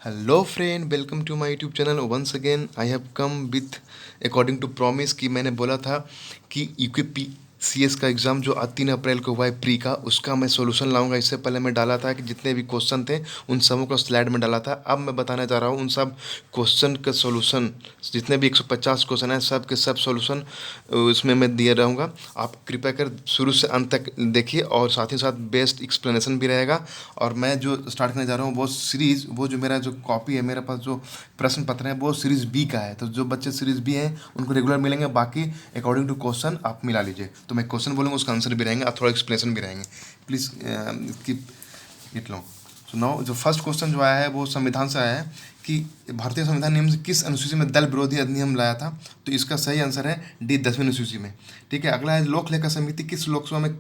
Hello friend, welcome to my YouTube channel. Once again I have come with according to promise कि मैंने बोला था कि यूकेपी CS का एग्ज़ाम जो आज 3 अप्रैल को हुआ है प्री का, उसका मैं सॉल्यूशन लाऊंगा। इससे पहले मैं डाला था कि जितने भी क्वेश्चन थे उन सबों को स्लाइड में डाला था। अब मैं बताने जा रहा हूँ उन सब क्वेश्चन का सॉल्यूशन। जितने भी 150 क्वेश्चन हैं सब के सब सॉल्यूशन उसमें मैं दिए रहूँगा। आप कृपया कर शुरू से अंत तक देखिए और साथ ही साथ बेस्ट एक्सप्लेनेशन भी रहेगा। और मैं जो स्टार्ट करने जा रहा हूँ वो सीरीज़, वो जो मेरा जो कॉपी है, मेरे पास जो प्रश्न पत्र है वो सीरीज़ बी का है। तो जो बच्चे सीरीज़ बी हैं उनको रेगुलर मिलेंगे, बाकी अकॉर्डिंग टू क्वेश्चन आप मिला लीजिए। तो मैं क्वेश्चन बोलूँगा, उसका आंसर भी रहेंगे और थोड़ा एक्सप्लेनेशन भी रहेंगे। Please keep it low. So now जो फर्स्ट क्वेश्चन जो आया है वो संविधान से आया है कि भारतीय संविधान नियम से किस अनुसूची में दल विरोधी अधिनियम लाया था। तो इसका सही आंसर है डी, 10वीं अनुसूची में। ठीक है, अगला है लोक लेखा समिति किस लोकसभा में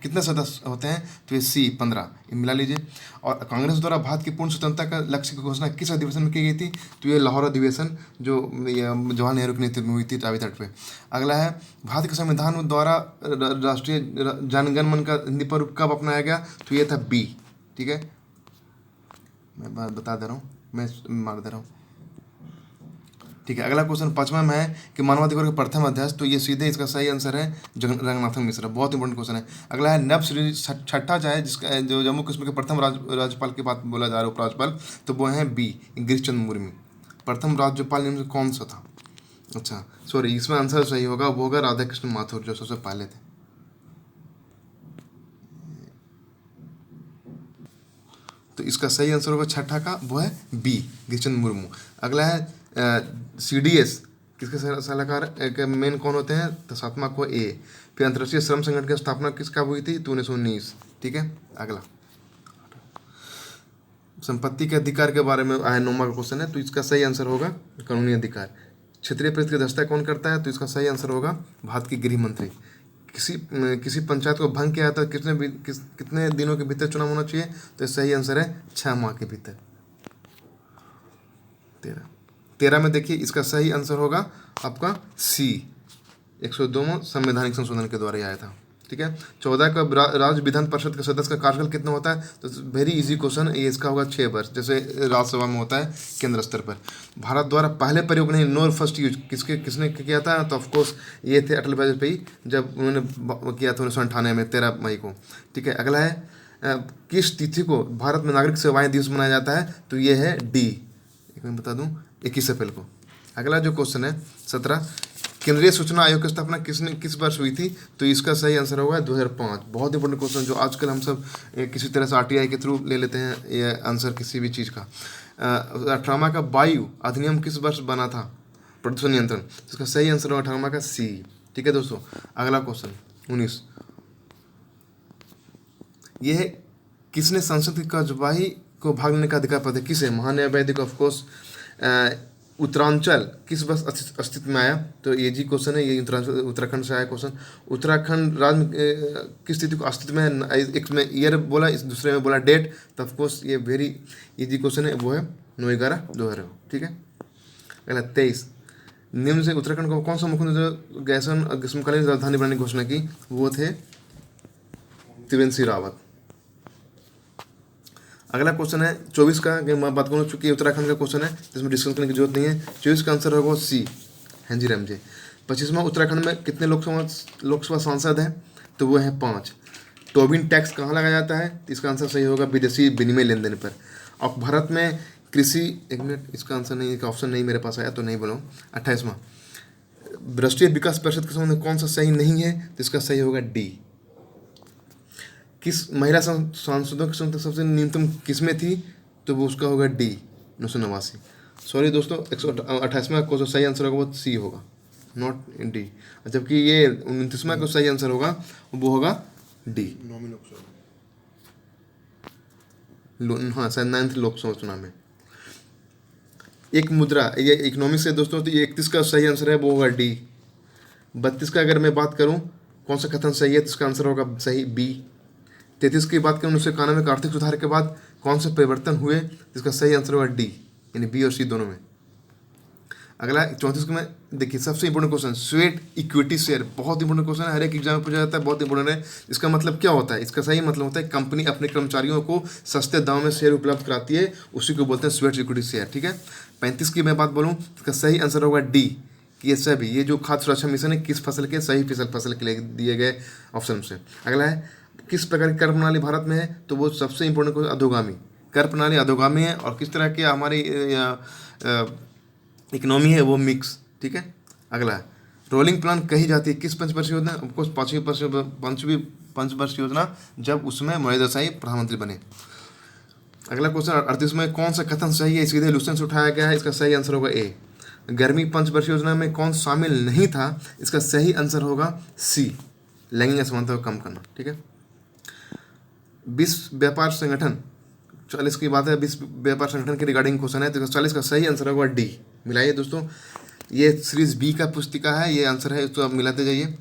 कितने सदस्य होते हैं। तो ये सी, 15, ये मिला लीजिए। और कांग्रेस द्वारा भारत की पूर्ण स्वतंत्रता का लक्ष्य की घोषणा किस अधिवेशन में की गई थी। तो ये लाहौर अधिवेशन जो जवाहरलाल नेहरू के नेतृत्व में हुई थी, रावी तट पे। अगला है भारत के संविधान द्वारा राष्ट्रीय जनगण मन का हिंदी पर कब अपनाया गया। तो ये था बी। ठीक है, मैं बात बता दे रहा हूँ, मैं मार दे रहा हूँ। ठीक है, अगला क्वेश्चन 5वां में है कि मानवाधिकार के प्रथम अध्यक्ष। तो ये सीधे इसका सही आंसर है रंगनाथन मिश्रा। बहुत इंपॉर्टेंट क्वेश्चन है। अगला है नव श्री छठा जो है, जिसका जो जम्मू कश्मीर के प्रथम राज्यपाल की बात बोला जा रहा है, उपराज्यपाल, तो वो है बी, गिरीश चंद्र मुर्मू। प्रथम राज्यपाल निम्न में कौन सा था। अच्छा सॉरी, इसमें आंसर सही होगा, वो होगा राधा कृष्ण माथुर जो सबसे पहले थे। तो इसका सही आंसर होगा छठा का, वो है बी, गिरिचंद मुर्मू। अगला है सीडीएस किसके सलाहकार के मेन कौन होते हैं। तो सातवां को ए। फिर अंतर्राष्ट्रीय श्रम संगठन की स्थापना किस कब हुई थी। तो 1919। ठीक है, अगला संपत्ति के अधिकार के बारे में आया 9वां का क्वेश्चन है। तो इसका सही आंसर होगा कानूनी अधिकार। क्षेत्रीय परिषद की अध्यक्षता कौन करता है। तो इसका सही आंसर होगा भारत के गृह मंत्री। किसी पंचायत को भंग किया जाता है कितने दिनों के भीतर चुनाव होना चाहिए। तो सही आंसर है 6 माह के भीतर। 13 में देखिए, इसका सही आंसर होगा आपका सी, 102वां संवैधानिक संशोधन के द्वारा आया था। ठीक है, 14 का राज्य विधान परिषद के सदस्य का कार्यकाल कितना होता है। तो वेरी इजी क्वेश्चन ये, इसका होगा 6 वर्ष, जैसे राज्यसभा में होता है केंद्र स्तर पर। भारत द्वारा पहले प्रयोग नहीं, नो फर्स्ट यूज किसने किया था। तो ऑफकोर्स ये थे अटल बिहारी वाजपेयी, जब उन्होंने किया था 1998 में 13 मई को। ठीक है, अगला है किस तिथि को भारत में नागरिक सेवाएं दिवस मनाया जाता है। तो ये है डी, एक मैं बता दूं, 21 अप्रैल को। अगला जो क्वेश्चन है 17, केंद्रीय सूचना आयोग की स्थापना किस वर्ष हुई थी। तो इसका सही आंसर होगा 2005। बहुत इंपॉर्टेंट क्वेश्चन जो आजकल हम सब किसी तरह से आरटीआई के थ्रू ले लेते हैं ये आंसर किसी भी चीज़ का। 18वां का वायु अधिनियम किस वर्ष बना था, प्रदूषण नियंत्रण। इसका सही आंसर होगा 18वां का सी। ठीक है दोस्तों, अगला क्वेश्चन 19, ये है किसने संसद की कार्यवाही को भाग लेने का अधिकार पाते, किसे। महान्यायवादी को ऑफकोर्स। उत्तरांचल किस वर्ष अस्तित्व में आया। तो ये जी क्वेश्चन है, ये उत्तराखंड से आया क्वेश्चन। उत्तराखंड राज्य किस तिथि को अस्तित्व में है। एक में ईयर बोला, इस दूसरे में बोला डेट। तो ऑफकोर्स ये वेरी इजी क्वेश्चन है, वो है 9/11/2000। ठीक है, अगला 23, निम्न से उत्तराखंड को कौन सा मुख्यमंत्री ग्रीष्मकालीन राजधानी बनाने की घोषणा की। वो थे त्रिवेंद्र सिंह रावत। अगला क्वेश्चन है 24 का, मैं बात करूँ चूंकि उत्तराखंड का क्वेश्चन है जिसमें डिस्कस करने की जरूरत नहीं है। 24 का आंसर होगा सी, हेंजी रमजे। 25वां, उत्तराखंड में कितने लोकसभा सांसद हैं। तो वो है 5। टोबिन टैक्स कहाँ लगाया जाता है। तो इसका आंसर सही होगा विदेशी विनिमय लेन देन पर। और भारत में कृषि, एक मिनट, इसका आंसर नहीं, इसका ऑप्शन नहीं मेरे पास आया तो नहीं बोलूँ। 28वां, राष्ट्रीय विकास परिषद के संबंध में कौन सा सही नहीं है। तो इसका सही होगा डी। किस महिला सांसदों की संख्या सबसे न्यूनतम किस में थी। तो वो उसका होगा डी, 989। सॉरी दोस्तों, 128वां को सही आंसर होगा वो सी होगा, नॉट डी। जबकि ये 29वां को सही आंसर होगा वो होगा डी। हाँ शायद 9th लोकसभा चुनाव में। एक मुद्रा, ये इकोनॉमिक्स है दोस्तों। तो ये 31 का सही आंसर है, वो होगा डी। 32 का अगर मैं बात करूँ कौन सा कथन सही है, तो इसका आंसर होगा सही बी। 33 की बात करें 1991 में आर्थिक सुधार के बाद कौन से परिवर्तन हुए, जिसका सही आंसर होगा डी, यानी बी और सी दोनों में। अगला 34 में देखिए सबसे important question, sweat equity share, बहुत इंपॉर्टेंट क्वेश्चन है, हर एक एग्जाम में पूछा जाता है, बहुत इंपॉर्टेंट है। इसका मतलब क्या होता है? इसका सही मतलब होता है कंपनी अपने कर्मचारियों को सस्ते दाम में शेयर उपलब्ध कराती है, उसी को बोलते हैं स्वेट इक्विटी शेयर। ठीक है। 35 की मैं बात बोलूँ, इसका सही आंसर होगा डी, कि ये सभी ये जो खाद्य सुरक्षा मिशन है किस फसल के, सही फसल के लिए दिए गए ऑप्शन से। अगला है किस प्रकार की कर प्रणाली भारत में है, तो वो सबसे इंपॉर्टेंट क्वेश्चन अधोगामी कर प्रणाली अधोगामी है, और किस तरह की हमारी इकोनॉमी है वो मिक्स। ठीक है। अगला है रोलिंग प्लान कही जाती है किस पंचवर्षीय योजना, ऑफकोर्स पांचवी पंचवर्षीय योजना, जब उसमें मौजूदा देसाई प्रधानमंत्री बने। अगला क्वेश्चन 38 में कौन सा कथन सही है, सीधे लुसेंट से उठाया गया है, इसका सही आंसर होगा ए। गर्मी पंचवर्षीय योजना में कौन शामिल नहीं था, इसका सही आंसर होगा सी, लैंगिक असमानता को कम करना। ठीक है। विश्व व्यापार संगठन 40 की बात है, विश्व व्यापार संगठन के रिगार्डिंग क्वेश्चन है, तो 40 का सही आंसर होगा डी। मिलाइए दोस्तों, ये सीरीज बी का पुस्तिका है, ये आंसर है, इसको आप मिलाते जाइए।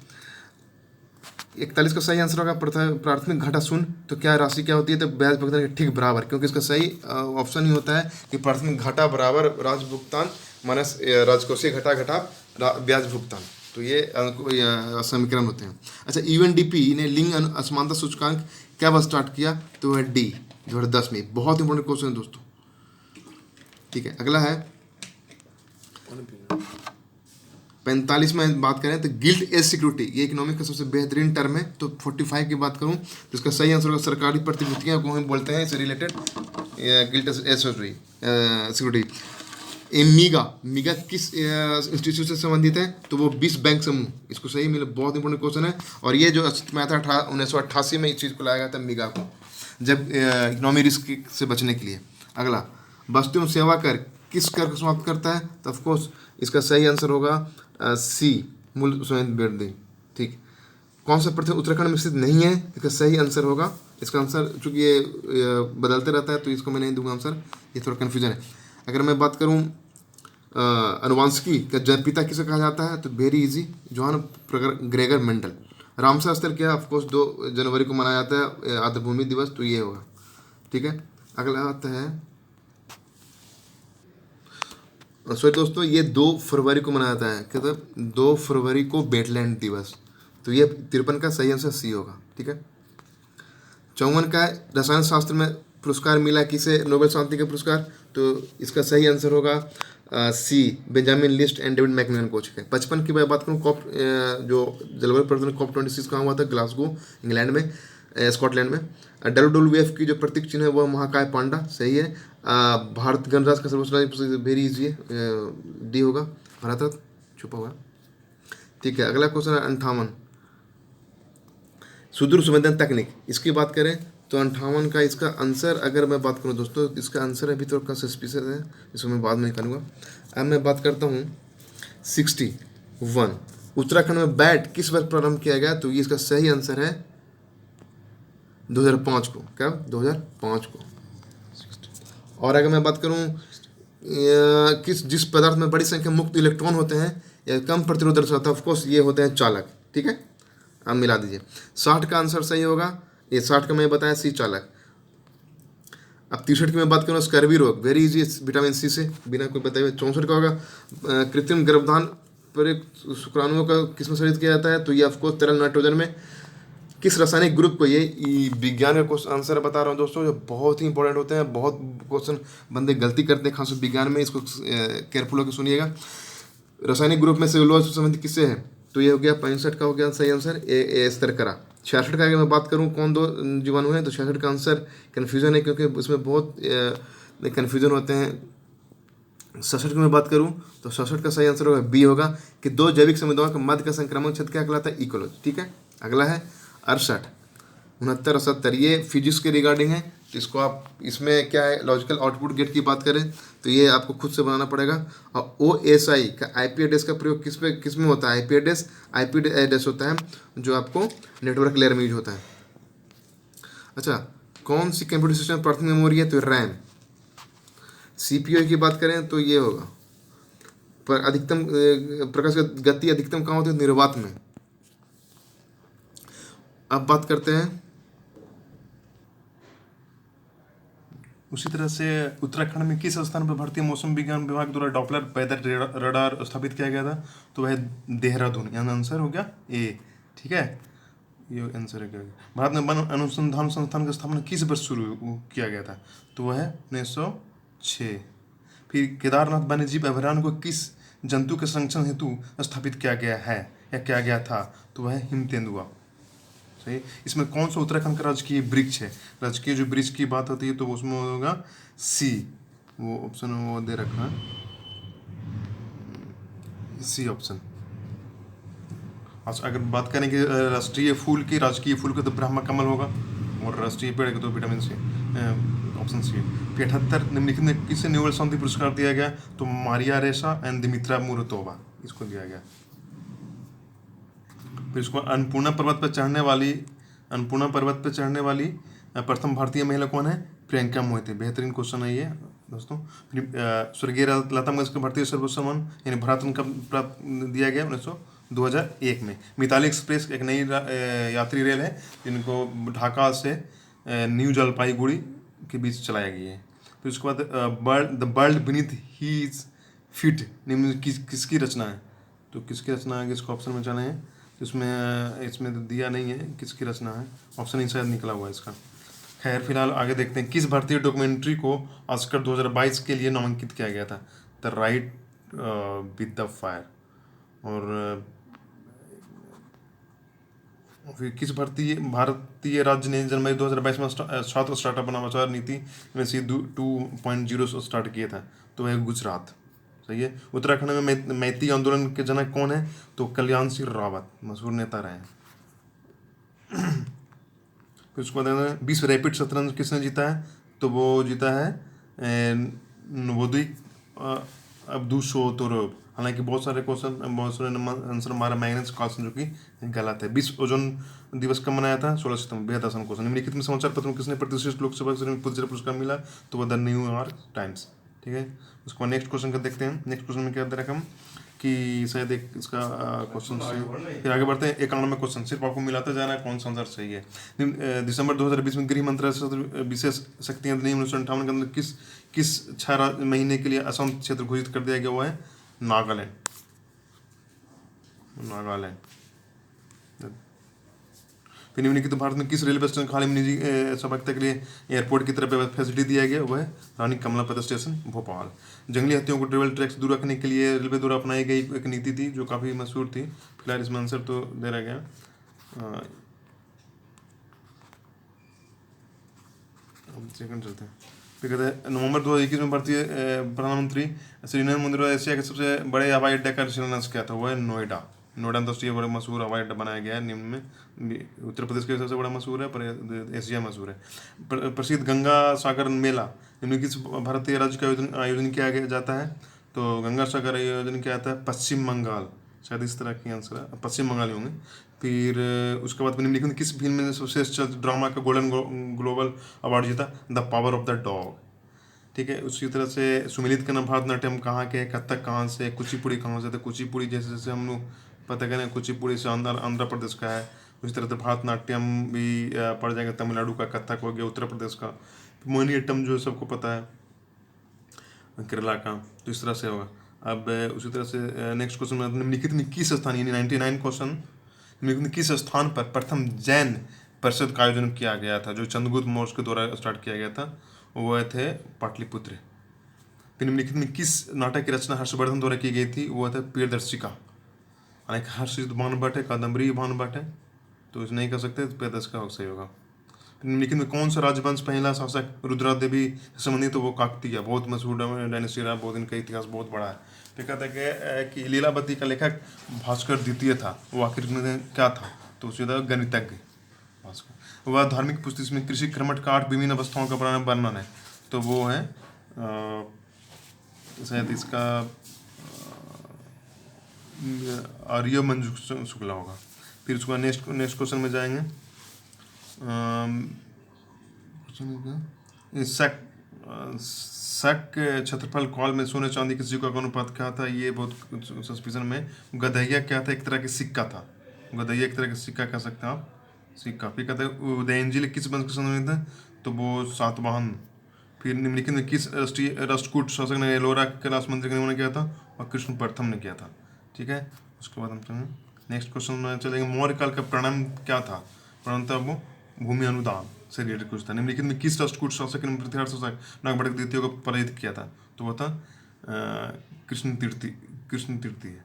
41 का सही आंसर होगा प्राथमिक घाटा शून्य, तो क्या राशि क्या होती है, तो ब्याज भुगतान के ठीक बराबर, क्योंकि इसका सही ऑप्शन ही होता है कि प्राथमिक घाटा बराबर राजस्व भुगतान माइनस राजकोषीय घाटा घटा ब्याज भुगतान, तो ये समीकरण होते हैं। अच्छा, यूएनडीपी ने लिंग असमानता सूचकांक क्या बात स्टार्ट किया, तो है डी 2010 में। बहुत इंपॉर्टेंट क्वेश्चन है दोस्तों। ठीक है। अगला है 45 में बात करें तो गिल्ट एज सिक्योरिटी, ये इकोनॉमिक का सबसे बेहतरीन टर्म है। तो 45 की बात करूं तो इसका सही आंसर होगा सरकारी प्रतिभूतियां को हम बोलते हैं, इससे रिलेटेड गिल्ट एज सिक्योरिटी। मीगा किस इंस्टीट्यूट से संबंधित है, तो वो विश्व बैंक समूह, इसको सही मिले, बहुत इंपॉर्टेंट क्वेश्चन है। और ये जो अस्तित्व में आया था 1988 में इस चीज़ को लाया गया था मीगा को, जब इकोनॉमी रिस्क से बचने के लिए। अगला वस्तु एवं सेवा कर किस कर को समाप्त करता है, तो ऑफकोर्स इसका सही आंसर होगा सी, मूल स्वयं वृद्धि। ठीक। कौन सा प्रदेश उत्तराखंड में स्थित नहीं है, इसका सही आंसर होगा, इसका आंसर चूंकि ये बदलते रहता है तो इसको मैं नहीं दूंगा आंसर, ये थोड़ा कन्फ्यूजन है। अगर मैं बात करूं अनुवांशिकी का जनपिता किसे कहा जाता है, तो very easy, John Gregor Mendel. Ramsar स्थल क्या है, ऑफकोर्स 2 जनवरी को मनाया जाता है आर्द्रभूमि दिवस, तो ये होगा। ठीक है। अगला आता है, सॉरी दोस्तों, ये 2 फरवरी को मनाया जाता है, क्या था, 2 फरवरी को वेटलैंड दिवस, तो ये 53 का सही आंसर सी होगा। ठीक है। 54 का रसायन शास्त्र में पुरस्कार मिला किसे, नोबेल शांति का पुरस्कार, तो इसका सही आंसर होगा C, Benjamin List and David MacMillan कोच है। 55 की मैं बात करूँ, कॉप जो जलवायु परिवर्तन COP26 कहाँ हुआ था, ग्लासगो इंग्लैंड में, स्कॉटलैंड में। WWF की जो प्रतीक चिन्ह है वह महाकाय पांडा, सही है। भारत गणराज्य का सर्वोच्च वेरी इजी है, डी होगा, भारत रत्न छुपा हुआ। ठीक है। अगला क्वेश्चन है 58, सुदूर संवेदन तकनीक, इसकी बात करें तो 58 का इसका आंसर, अगर मैं बात करूं दोस्तों, इसका आंसर अभी तो सस्पिशियस है, इसको मैं बाद में निकालूंगा। अब मैं बात करता हूं 61, उत्तराखंड में बैट किस वर्ष प्रारंभ किया गया, तो ये इसका सही आंसर है 2005 को। क्या, 2005 को। और अगर मैं बात करूं जिस पदार्थ में बड़ी संख्या मुक्त इलेक्ट्रॉन होते हैं या कम प्रतिरोध दर्शाता है, ऑफकोर्स ये होते हैं चालक। ठीक है। आप मिला दीजिए, 60 का आंसर सही होगा, ये 60 का मैं बताया सी, चालक। अब 63 की मैं बात करूँ, स्कर्वी रोग, वेरी इजी, विटामिन सी से, बिना कोई बताए हुए। 64 का होगा कृत्रिम गर्भधान पर शुक्राणुओं का किसमें शरीर किया जाता है, तो ये ऑफकोर्स तरल नाइट्रोजन में। किस रासायनिक ग्रुप को, ये विज्ञान का आंसर बता रहा हूँ दोस्तों, जो बहुत ही इंपॉर्टेंट होते हैं, बहुत क्वेश्चन बंदे गलती करते हैं खास विज्ञान में, इसको केयरफुल होकर सुनिएगा। रासायनिक ग्रुप में सेलुलोज संबंधित किससे है, तो ये हो गया 65 का हो गया सही आंसर, ए स्तरकरा। 66 का अगर मैं बात करूँ कौन 2 जीवाणु हैं, तो 66 का आंसर कन्फ्यूजन है, क्योंकि उसमें बहुत कन्फ्यूजन होते हैं। 67 की मैं बात करूँ तो 67 का सही आंसर होगा बी होगा, कि 2 जैविक समुदायों के मध्य का संक्रामक क्षेत्र क्या कहलाता है, इकोलॉज। ठीक है। अगला है 68, 69, 70, ये फिजिक्स के रिगार्डिंग है, तो इसको आप, इसमें क्या है, लॉजिकल आउटपुट गेट की बात करें तो ये आपको खुद से बनाना पड़ेगा। और OSI का IP एड्रेस का प्रयोग किस में होता है, IP एड्रेस होता है जो आपको नेटवर्क लेयर में यूज होता है। अच्छा, कौन सी कंप्यूटर सिस्टम प्राथमिक मेमोरी है, तो रैम। CPU की बात करें तो ये होगा, पर अधिकतम प्रकाश की गति अधिकतम कहाँ होती है, निर्वात में। अब बात करते हैं उसी तरह से उत्तराखंड में किस स्थान पर भारतीय मौसम विज्ञान विभाग द्वारा डॉपलर वेदर रडार स्थापित किया गया था? तो वह देहरादून। यहाँ आंसर हो गया ए। ठीक है, ये आंसर है क्या? भारत में वन अनुसंधान संस्थान का स्थापना किस वर्ष शुरू किया गया था? तो वह है 1906। फिर केदारनाथ वन्यजीव अभयारण्य को किस जंतु के संरक्षण हेतु स्थापित किया गया है या किया गया था? तो वह है हिम तेंदुआ। सही। इसमें कौन सा उत्तराखंड का राजकीय वृक्ष है? राजकीय जो वृक्ष की बात होती है तो उसमें होगा सी। वो ऑप्शन वो दे रखा है, सी ऑप्शन। अच्छा, अगर बात करें कि राष्ट्रीय फूल की, राजकीय फूल का तो ब्रह्म कमल होगा, और राष्ट्रीय पेड़ का तो विटामिन सी, ऑप्शन सी। 78 निम्नलिखित में किसे नोबेल शांति पुरस्कार दिया गया? तो मारिया रेसा एंड दिमित्रा मुरातोवा, इसको दिया गया। फिर इसको अन्नपूर्णा पर्वत पर चढ़ने वाली, अन्नपूर्णा पर्वत पर चढ़ने वाली प्रथम भारतीय महिला कौन है? प्रियंका मोहिते। बेहतरीन क्वेश्चन है ये दोस्तों। फिर स्वर्गीय लता मंगेशकर भारतीय सर्वोच्च सम्मान यानी भारत रत्न कब प्राप्त दिया गया? 2001 में। मिताली एक्सप्रेस एक नई यात्री रेल है जिनको ढाका से न्यू जलपाईगुड़ी के बीच चलाया गया है। फिर उसके बाद the world beneath his feet निम्न किसकी रचना है? तो किसकी रचना है, किसको ऑप्शन में जाना है? इसमें तो दिया नहीं है किसकी रचना है, ऑप्शन ही शायद निकला हुआ है इसका। खैर फिलहाल आगे देखते हैं। किस भारतीय डॉक्यूमेंट्री को ऑस्कर 2022 के लिए नामांकित किया गया था? The right with the fire. और फिर किस भारतीय राज्य ने जनवरी 2022 में छात्र स्टार्टअप नवाचार नीति में से 2.0 स्टार्ट किया था? तो वह गुजरात। सही है। उत्तराखंड में मैती आंदोलन के जनक कौन है? तो कल्याण सिंह रावत, मशहूर नेता रहे हैं। फिर उसको बाद विश्व रैपिड शतरंज किसने जीता है? तो वो जीता है नवोदिक अब्दुशोतोरोव। हालांकि बहुत सारे आंसर हमारा मैग्नेस कार्लसन, जो कि गलत है। विश्व ओजोन दिवस कब मनाया था? 16 सितंबर। बेहद आसान क्वेश्चन। निम्नलिखित में समाचार पत्र में किसने प्रतिष्ठित लोकसभा पुलिस पुरस्कार मिला? तो वह द न्यूयॉर्क टाइम्स। ठीक है, उसको नेक्स्ट क्वेश्चन का देखते हैं। नेक्स्ट क्वेश्चन में क्या दे रखा हम कि शायद एक इसका क्वेश्चन से फिर आगे बढ़ते हैं। 91 क्वेश्चन सिर्फ आपको मिलाते जाना है कौन सा आंसर सही है। दिसंबर 2020 में गृह मंत्रालय से विशेष शक्ति अधिनियम 1958 के अंदर किस 6 महीने के लिए असम क्षेत्र घोषित कर दिया गया हुआ है? नागालैंड। नागालैंड। फिर निम्नलिखित भारत में किस रेलवे स्टेशन खाली में निजी सहभागिता के लिए एयरपोर्ट की तरफ फैसिलिटी दिया गया? वह है रानी कमलापति स्टेशन, भोपाल। जंगली हाथियों को ट्रेवल ट्रैक से दूर रखने के लिए रेलवे द्वारा अपनाई गई एक नीति थी जो काफ़ी मशहूर थी। फिलहाल इसमें आंसर तो दे रहा गया, सेकंड चलते हैं। फिर कहते हैं नवंबर 2021 में भारतीय प्रधानमंत्री श्री नरेंद्र मोदी द्वारा एशिया के सबसे बड़े हवाई अड्डे का शिलान्यास किया था? वह है नोएडा। नोएडा अंतर्राष्ट्रीय बड़ा मशहूर हवाई अड्डा बनाया गया है। निम्न में उत्तर प्रदेश के सबसे बड़ा मशहूर है, पर एशिया मशहूर है। प्रसिद्ध गंगा सागर मेला निम्न किस भारतीय राज्य का आयोजन किया जाता है? तो गंगा सागर आयोजन किया जाता है पश्चिम बंगाल। शायद इस तरह की आंसर है, पश्चिम बंगाल होंगे। फिर उसके बाद निम्नलिखित किस फिल्म में सर्वश्रेष्ठ ड्रामा का गोल्डन ग्लोबल अवार्ड जीता? The power of the dog. ठीक है, उसी तरह से सुमिलित करना भारतनाट्यम कहाँ के, कथक कहाँ से, कुचिपुड़ी कहाँ से? तो कुचिपुड़ी जैसे जैसे हम लोग पता करें कुचिपुड़ी से आंध्र प्रदेश का है, उसी तरह से भारतनाट्यम भी पड़ जाएगा, तमिलनाडु का। कथक हो गया उत्तर प्रदेश का। मोहिनीअट्टम जो सबको पता है केरला का। तो इस तरह से होगा। अब उसी तरह से नेक्स्ट क्वेश्चन में निम्नलिखित में किस स्थान, यानी 99 क्वेश्चन, निम्नलिखित किस स्थान पर प्रथम जैन परिषद का आयोजन किया गया था जो चंद्रगुप्त मौर्य के द्वारा स्टार्ट किया गया था? वह थे पाटलिपुत्र। फिर निम्नलिखित में किस नाटक की रचना हर्षवर्धन द्वारा की गई थी? वह था प्रियदर्शिका। हालांकि हर्षित भानुभट्ट है, कादम्बरी भानुभट्ट है, तो इसे नहीं कर सकते। प्रियदर्शिका सही होगा। निम्नलिखित में कौन सा राजवंश पहला शासक रुद्रा देवी से संबंधित? तो वो काकतीय, बहुत मशहूर डायनेस्टी रहा, बहुत इनका इतिहास बहुत बड़ा है। फिर कहते हैं कि लीलावती का लेखक भास्कर द्वितीय था, वो आखिर में क्या था? तो उसे गणितज्ञ भास्कर। वह धार्मिक पुस्तक में कृषि कर्मठ का 8 विभिन्न अवस्थाओं का वर्णन है, तो वो है शायद इसका आर्य मंजू शुक्ला होगा। फिर उसका नेक्स्ट क्वेश्चन में जाएंगे। शक क्षेत्रफल कॉल में सोने चांदी की सिक्का का अनुपात क्या था? ये बहुत सस्पिशन में। गधैया क्या था? एक तरह की सिक्का था। गधैया एक तरह का सिक्का कह सकते हैं आप, सिक्का। फिर कहते हैं उदयन जिले किस वंश के संबंधित है? तो वो सातवाहन फिर निम्नलिखित में किस राष्ट्रकूट शासक ने एलोरा के कैलाश मंदिर का निर्माण किया था? और कृष्ण प्रथम ने किया था। ठीक है, उसके बाद हम चलेंगे नेक्स्ट क्वेश्चन में चलेंगे। मौर्य काल का प्रणाम क्या था? प्रणाम था वो भूमि अनुदान से रिलेटेड कुछ था। निम्नलिखित में किस राष्ट्रकूट शासक ने पृथ्वीराज शासक नागभट्ट द्वितीय को पराजित किया था? तो वो था कृष्ण तृतीय।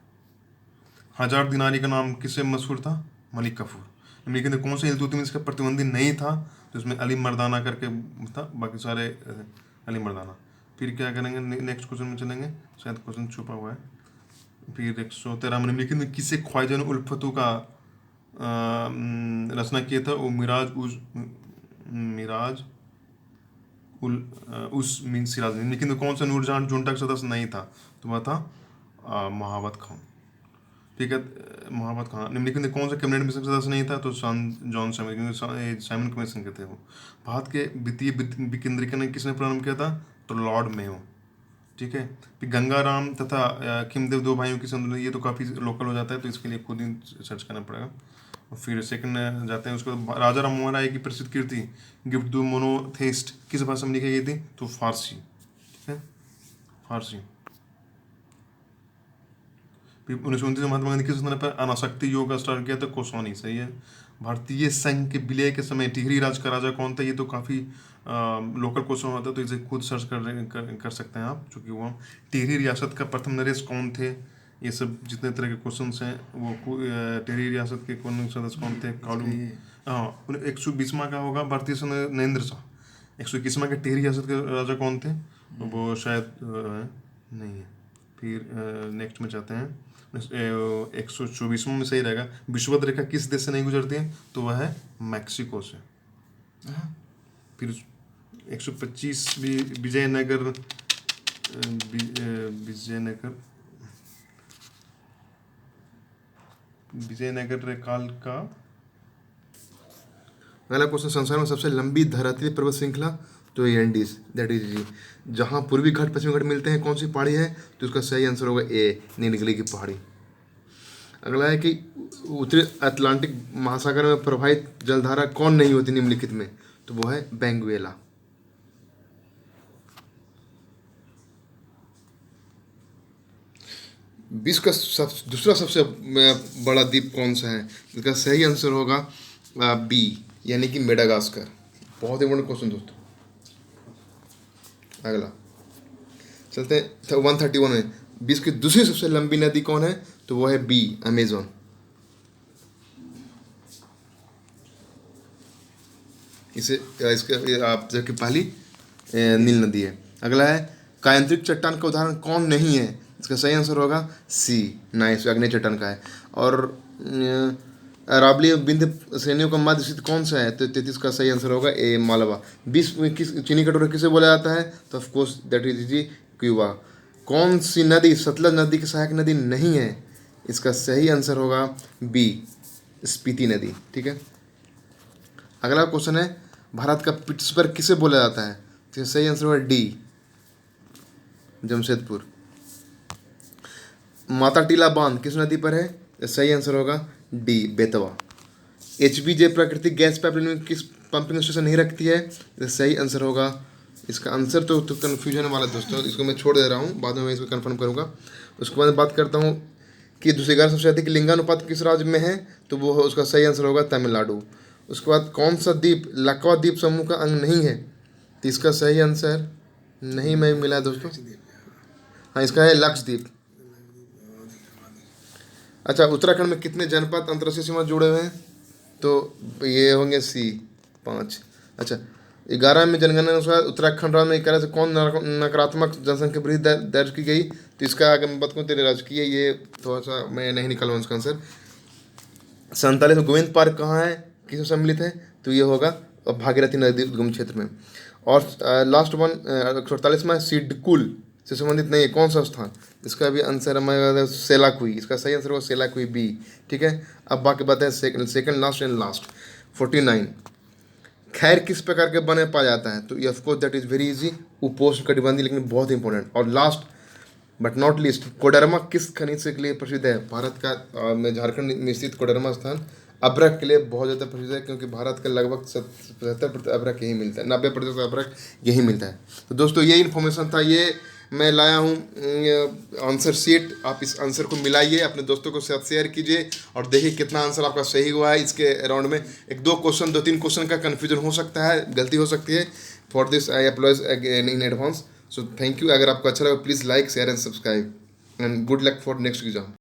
हजार दिनारी का नाम किससे मशहूर था? मलिक कफूर। निम्नलिखित में कौन सा इल्तुतमिश का प्रतिबंधी नहीं था? तो इसमें अली मर्दाना करके था, बाकी सारे अली मर्दाना। फिर क्या करेंगे, नेक्स्ट क्वेश्चन में चलेंगे, शायद क्वेश्चन छुपा हुआ है। फिर 113 में निम्नलिखित में किसे ख्वाजा ने उल्फतू का रचना किया था? वो मिराज उस मीन सिराज। निम्नलिखित में कौन सा नूरजहां जुंटा का सदस्य नहीं था? तो वह था महावत खान। ठीक है, महावत खान। निम्नलिखित में कौन सा कैबिनेट मिशन सदस्य नहीं था? तो जॉन साइमन कमीशन के थे वो। भारत के वित्तीय विकेंद्रीकरण किसने प्रारंभ किया था? तो लॉर्ड मेयो। ठीक है, फिर गंगाराम तथा खिमदेव दो भाइयों की संबंध, ये तो काफ़ी लोकल हो जाता है, तो इसके लिए खुद ही सर्च करना पड़ेगा। और फिर सेकंड जाते हैं उसको, राजा राम मोहन राय की प्रसिद्ध कृति गिफ्ट दू मोनोथेस्ट किस भाषा में लिखी गई थी? तो फारसी। ठीक है, फारसी। फिर 1929 में महात्मा गांधी किस स्थान पर अनासक्ति योग का स्टार्ट किया था? कोसौनी। सही है। भारतीय संघ के विलय के समय टिहरी राज का राजा कौन था? ये तो काफ़ी लोकल क्वेश्चन होता है, तो इसे खुद सर्च कर सकते हैं आप, चूँकि वो टिहरी रियासत का प्रथम नरेश कौन थे? ये सब जितने तरह के क्वेश्चन हैं वो टिहरी रियासत के कौन सदस्य कौन थे? कालू। हाँ, 120वां का होगा भारतीय संघ नरेंद्र शाह। 121वां के टिहरी रियासत के राजा कौन थे? वो शायद नहीं है। फिर नेक्स्ट में चाहते हैं 124वां में सही रहेगा। विषुवत रेखा किस देश से नहीं गुजरती है? तो वह है मैक्सिको से। फिर 125 भी विजयनगर काल का अगला क्वेश्चन, संसार में सबसे लंबी धरातलीय पर्वत श्रृंखला? तो ये एंडीज, दैट इज जी। जहाँ पूर्वी घाट पश्चिमी घाट मिलते हैं, कौन सी पहाड़ी है? तो इसका सही आंसर होगा ए, नीलगिरी की पहाड़ी। अगला है कि उत्तरी अटलांटिक महासागर में प्रवाहित जलधारा कौन नहीं होती निम्नलिखित में? तो वो है बेंगुएला। विश्व का दूसरा सबसे बड़ा द्वीप कौन सा है? इसका सही आंसर होगा बी, यानी कि मेडागास्कर। बहुत इंपॉर्टेंट क्वेश्चन दोस्तों। अगला चलते हैं 131 में, विश्व की दूसरी सबसे लंबी नदी कौन है? तो वो है बी, अमेजोन। इसके आप जबकि पहली नील नदी है। अगला है, कायांतरिक चट्टान का उदाहरण कौन नहीं है? इसका सही आंसर होगा सी, नाइस, अग्नि चट्टान का है। और अरावली विंध्य श्रेणियों का मध्य स्थित कौन सा है? तो 33 का सही आंसर होगा ए, मालवा। विश्व में किस चीनी कटोरा किसे बोला जाता है? तो of course that is G, Cuba. कौन सी नदी सतलज नदी की सहायक नदी नहीं है? इसका सही आंसर होगा बी, स्पीति नदी। ठीक है, अगला क्वेश्चन है, भारत का पिट्सबर्ग किसे बोला जाता है? तो सही आंसर होगा डी, जमशेदपुर। माता टीला बांध किस नदी पर है? सही आंसर होगा डी, बेतवा। HBJ प्राकृतिक गैस पाइपलाइन में किस पंपिंग स्टेशन नहीं रखती है? सही आंसर होगा, इसका आंसर तो कन्फ्यूजन वाला दोस्तों, इसको मैं छोड़ दे रहा हूँ, बाद में मैं इसको कंफर्म करूँगा। उसके बाद बात करता हूँ कि 211 सबसे अधिक लिंगानुपात किस राज्य में है? तो वो उसका सही आंसर होगा तमिलनाडु। उसके बाद कौन सा द्वीप लक्वा द्वीप समूह का अंग नहीं है? तो इसका सही आंसर नहीं मैं मिला दोस्तों। हाँ, इसका है लक्षद्वीप। अच्छा, उत्तराखंड में कितने जनपद अंतर्राष्ट्रीय सीमा जुड़े हुए हैं? तो ये होंगे सी, 5। अच्छा, 11 में जनगणना अनुसार उत्तराखंड राज्य में 11 से कौन नकारात्मक जनसंख्या वृद्धि दर्ज की गई? तो इसका आगे मैं बात करूँ, तेरे राजकीय ये थोड़ा सा मैं नहीं निकालूँ इसका आंसर। 47 में गोविंद पार्क कहाँ है, किस सम्मिलित है? तो ये होगा भागीरथी नदी उद्गम क्षेत्र में। और लास्ट वन 48 में सिडकुल से संबंधित नहीं है, कौन सा स्थान? इसका भी आंसर हमारा सेलाकुई, इसका सही आंसर होगा सेलाकुई बी। ठीक है, अब बाकी बातें सेकंड लास्ट एंड लास्ट 49, खैर किस प्रकार के बने पाया जाता है? तो ये of course that is very easy, उपोष्ण कटिबंधीय, लेकिन बहुत इंपॉर्टेंट। और last but not least, Koderma किस खनिज के लिए प्रसिद्ध है? भारत का में झारखंड में स्थित कोडरमा स्थान अब्रक के लिए बहुत ज़्यादा प्रसिद्ध है, क्योंकि भारत का लगभग 75% अब्रक यही मिलता है, 90% अब्रक यही मिलता है। तो दोस्तों ये इन्फॉर्मेशन था, ये मैं लाया हूँ आंसर शीट। आप इस आंसर को मिलाइए, अपने दोस्तों के साथ शेयर कीजिए और देखिए कितना आंसर आपका सही हुआ है। इसके राउंड में एक दो तीन क्वेश्चन का कन्फ्यूजन हो सकता है, गलती हो सकती है। For this I applause again in advance. So thank you. अगर आपको अच्छा लगा please like share and subscribe and good luck for next exam.